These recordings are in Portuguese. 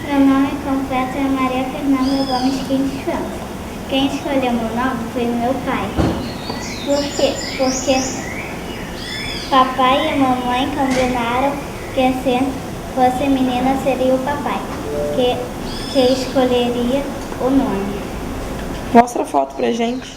Meu nome completo é Maria Fernanda Gomes Quintes França. Quem escolheu meu nome foi meu pai. Por quê? Porque papai e mamãe combinaram que se fosse menina seria o papai que escolheria o nome. Mostra a foto pra gente.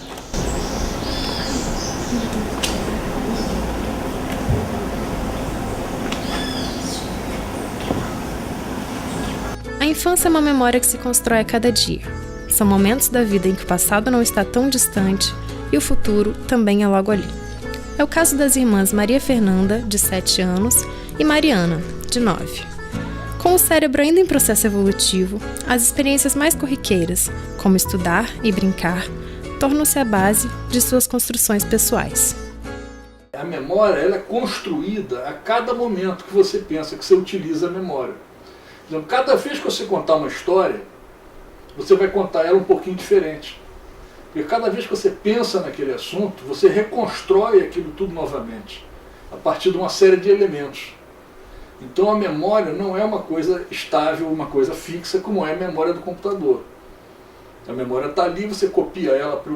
A infância é uma memória que se constrói a cada dia. São momentos da vida em que o passado não está tão distante e o futuro também é logo ali. É o caso das irmãs Maria Fernanda, de 7 anos, e Mariana, de 9. Com o cérebro ainda em processo evolutivo, as experiências mais corriqueiras, como estudar e brincar, tornam-se a base de suas construções pessoais. A memória ela é construída a cada momento que você pensa, que você utiliza a memória. Então, cada vez que você contar uma história, você vai contar ela um pouquinho diferente. Porque cada vez que você pensa naquele assunto, você reconstrói aquilo tudo novamente, a partir de uma série de elementos. Então a memória não é uma coisa estável, uma coisa fixa, como é a memória do computador. A memória está ali, você copia ela para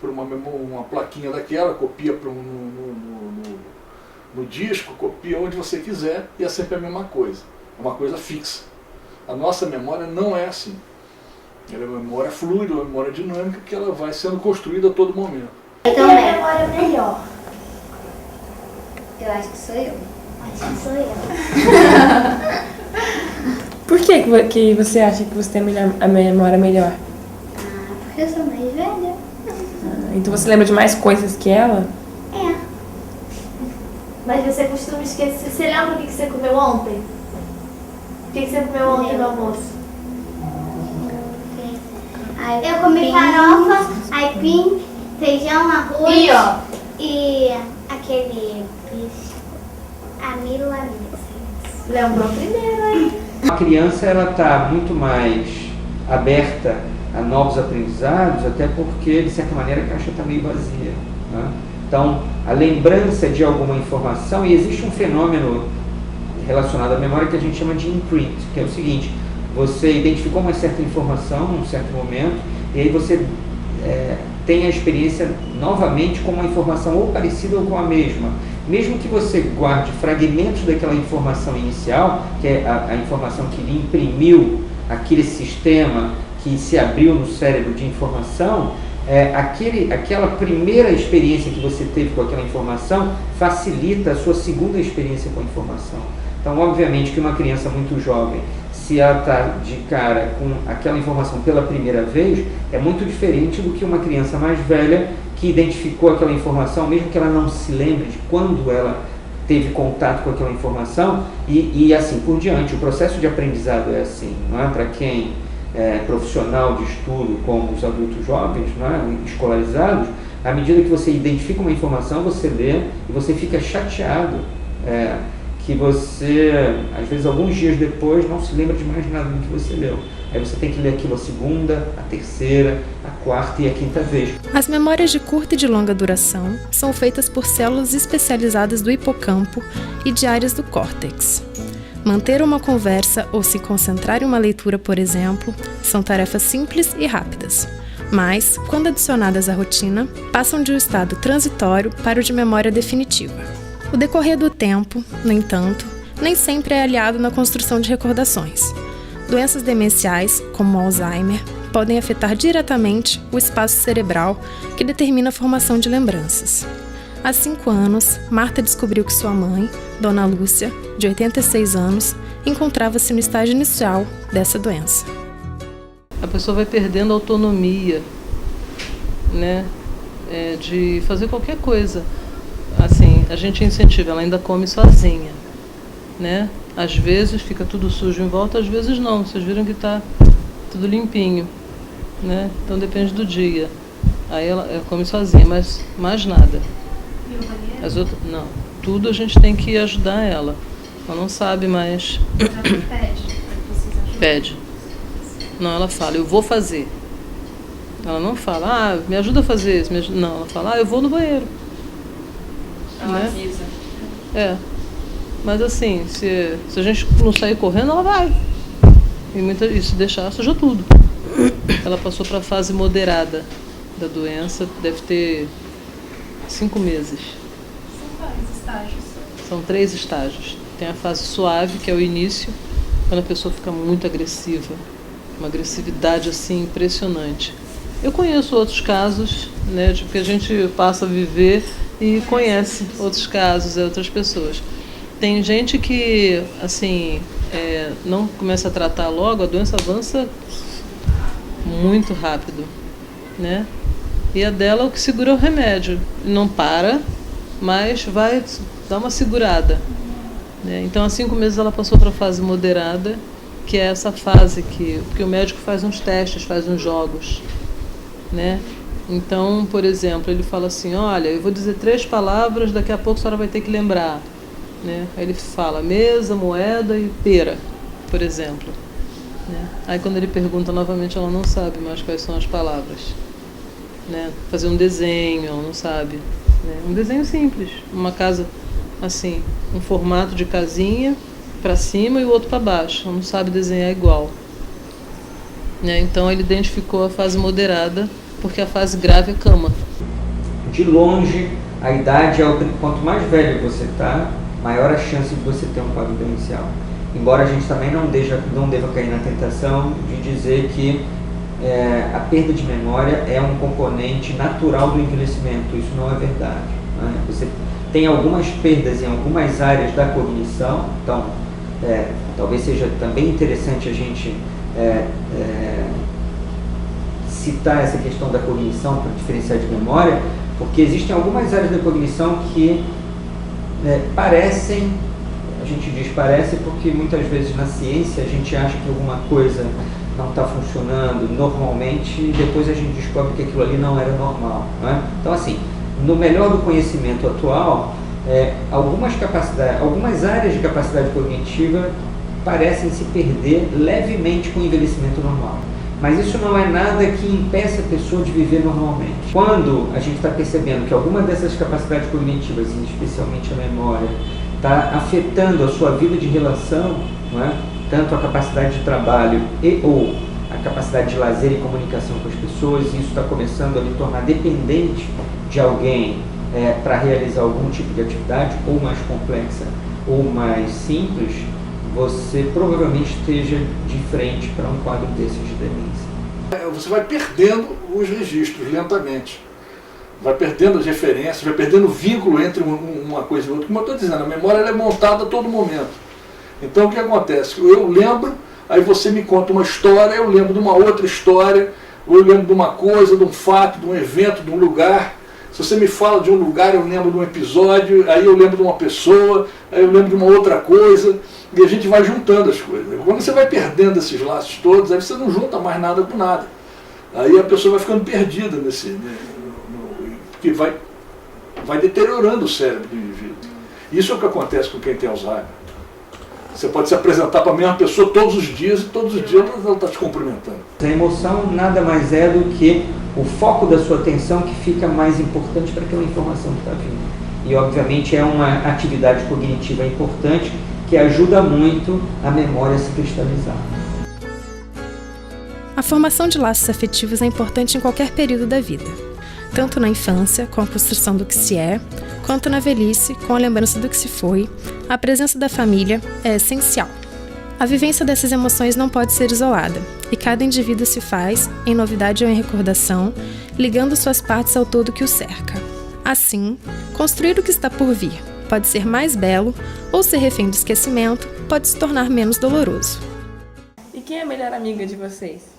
uma plaquinha daquela, copia no disco, copia onde você quiser, e é sempre a mesma coisa. É uma coisa fixa. A nossa memória não é assim. Ela é uma memória fluida, uma memória dinâmica, que ela vai sendo construída a todo momento. Eu tenho a memória melhor. Eu acho que sou eu. Acho que sou eu. Por que você acha que você tem a memória melhor? Porque eu sou mais velha. Então você lembra de mais coisas que ela? É. Mas você costuma esquecer. Você lembra o que você comeu ontem? O que você comeu ontem no almoço? Eu comi farofa, aipim, feijão, arroz e aquele bicho, amigo. Lembrou primeiro, hein? A criança ela está muito mais aberta a novos aprendizados, até porque, de certa maneira, a caixa está meio vazia. Né? Então, a lembrança de alguma informação, e existe um fenômeno relacionado à memória que a gente chama de imprint, que é o seguinte: você identificou uma certa informação num certo momento, e aí você tem a experiência novamente com uma informação ou parecida ou com a mesma. Mesmo que você guarde fragmentos daquela informação inicial, que é a informação que lhe imprimiu aquele sistema que se abriu no cérebro de informação, aquela primeira experiência que você teve com aquela informação facilita a sua segunda experiência com a informação. Então, obviamente que uma criança muito jovem, se ela está de cara com aquela informação pela primeira vez, é muito diferente do que uma criança mais velha que identificou aquela informação, mesmo que ela não se lembre de quando ela teve contato com aquela informação, e assim por diante. O processo de aprendizado é assim, não é? Para quem é profissional de estudo, como os adultos jovens, não é? Escolarizados, à medida que você identifica uma informação, você lê e você fica chateado que você, às vezes, alguns dias depois, não se lembra de mais nada do que você leu. Aí você tem que ler aquilo a segunda, a terceira, a quarta e a quinta vez. As memórias de curta e de longa duração são feitas por células especializadas do hipocampo e de áreas do córtex. Manter uma conversa ou se concentrar em uma leitura, por exemplo, são tarefas simples e rápidas. Mas, quando adicionadas à rotina, passam de um estado transitório para o de memória definitiva. O decorrer do tempo, no entanto, nem sempre é aliado na construção de recordações. Doenças demenciais, como o Alzheimer, podem afetar diretamente o espaço cerebral que determina a formação de lembranças. Há 5 anos, Marta descobriu que sua mãe, Dona Lúcia, de 86 anos, encontrava-se no estágio inicial dessa doença. A pessoa vai perdendo autonomia, né, de fazer qualquer coisa. Assim, a gente incentiva, ela ainda come sozinha, né? Às vezes fica tudo sujo em volta, às vezes não. Vocês viram que está tudo limpinho, né? Então depende do dia. Aí ela come sozinha, mas mais nada. E o banheiro? As outras, não. Tudo a gente tem que ajudar ela. Ela não sabe mais. Pede. Não, ela fala, eu vou fazer. Ela não fala, me ajuda a fazer isso. Não, ela fala, eu vou no banheiro. Ela né? avisa. Mas assim, se a gente não sair correndo, ela vai. E se deixar, suja tudo. Ela passou para a fase moderada da doença, deve ter 5 meses. São quais estágios? São 3 estágios. Tem a fase suave, que é o início, quando a pessoa fica muito agressiva, uma agressividade assim impressionante. Eu conheço outros casos, né, porque a gente passa a viver e conhece outros casos, outras pessoas. Tem gente que, assim, não começa a tratar logo, a doença avança muito rápido, né? E a dela, o que segura é o remédio. Não para, mas vai dar uma segurada, né? Então, há 5 meses ela passou para a fase moderada, que é essa fase porque o médico faz uns testes, faz uns jogos, né? Então, por exemplo, ele fala assim, olha, eu vou dizer 3 palavras, daqui a pouco a senhora vai ter que lembrar, né? Aí ele fala mesa, moeda e pera, por exemplo, né? Aí quando ele pergunta novamente, ela não sabe mais quais são as palavras, né? Fazer um desenho, ela não sabe, né? Um desenho simples, uma casa assim, um formato de casinha para cima e o outro para baixo, ela não sabe desenhar igual, né? Então ele identificou a fase moderada, porque a fase grave é cama. De longe, a idade quanto mais velho você está, maior a chance de você ter um quadro demencial. Embora a gente também não deva cair na tentação de dizer que a perda de memória é um componente natural do envelhecimento. Isso não é verdade, né? Você tem algumas perdas em algumas áreas da cognição, então talvez seja também interessante a gente citar essa questão da cognição para diferenciar de memória, porque existem algumas áreas da cognição que parecem, a gente diz parece porque muitas vezes na ciência a gente acha que alguma coisa não está funcionando normalmente e depois a gente descobre que aquilo ali não era normal, não é? Então, assim, no melhor do conhecimento atual, algumas áreas de capacidade cognitiva parecem se perder levemente com o envelhecimento normal. Mas isso não é nada que impeça a pessoa de viver normalmente. Quando a gente está percebendo que alguma dessas capacidades cognitivas, e especialmente a memória, está afetando a sua vida de relação, não é? Tanto a capacidade de trabalho ou a capacidade de lazer e comunicação com as pessoas, e isso está começando a lhe tornar dependente de alguém para realizar algum tipo de atividade, ou mais complexa ou mais simples, você provavelmente esteja de frente para um quadro desses de demência. Você vai perdendo os registros lentamente, vai perdendo as referências, vai perdendo o vínculo entre uma coisa e outra. Como eu estou dizendo, a memória ela é montada a todo momento. Então o que acontece? Eu lembro, aí você me conta uma história, eu lembro de uma outra história, ou eu lembro de uma coisa, de um fato, de um evento, de um lugar. Se você me fala de um lugar, eu lembro de um episódio, aí eu lembro de uma pessoa, aí eu lembro de uma outra coisa, e a gente vai juntando as coisas. Quando você vai perdendo esses laços todos, aí você não junta mais nada com nada. Aí a pessoa vai ficando perdida porque vai deteriorando o cérebro do indivíduo. Isso é o que acontece com quem tem Alzheimer. Você pode se apresentar para a mesma pessoa todos os dias e todos os dias ela está te cumprimentando. A emoção nada mais é do que o foco da sua atenção que fica mais importante para aquela informação que está vindo. E obviamente é uma atividade cognitiva importante que ajuda muito a memória a se cristalizar. A formação de laços afetivos é importante em qualquer período da vida, tanto na infância, com a construção do que se é, quanto na velhice, com a lembrança do que se foi. A presença da família é essencial. A vivência dessas emoções não pode ser isolada, e cada indivíduo se faz, em novidade ou em recordação, ligando suas partes ao todo que o cerca. Assim, construir o que está por vir pode ser mais belo, ou ser refém do esquecimento pode se tornar menos doloroso. E quem é a melhor amiga de vocês?